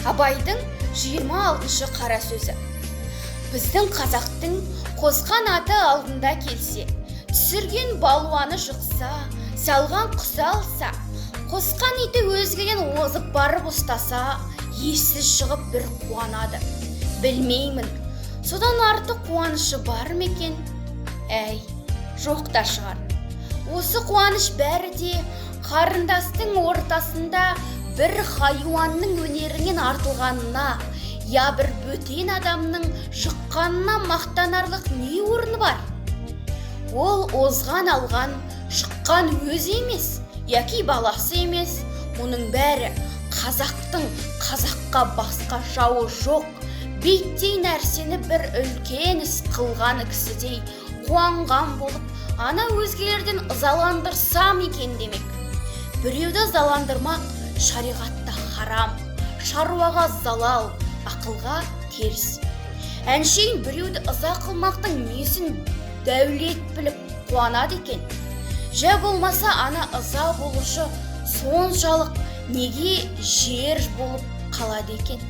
Абайдың 26 қара сөзі. Біздің қазақтың қосқан аты алдында келсе, түсірген балуаны жықса, салған құсы алса, қосқан иті өзгеден озып барып ұстаса, ессіз шығып бір қуанады. Білмеймін, содан артық қуанышы бар ма екен? Әй, жоқ та шығар. Осы қуаныш бәрі де қарындастың ортасында бір хайуанның өнерінен артылғанына, я бір бөтен адамның шыққанына мақтанарлық не орны бар? Ол озған алған, шыққан өзі емес, яки баласы емес. Оның бәрі қазақтың қазаққа басқа жауы жоқ, бейттей нәрсені бір үлкен іс қылған кісідей қуанған болып, ана өзгелерден ызаландырсам екен демек. Біреуді ызаландырмақ шариғатта харам, шаруаға залал, ақылға теріс. Әншейін біреуді ыза қылмақтың несін дәулет біліп қуанады екен. Жә болмаса ана ыза болушы соншалық неге жер болып қалады екен?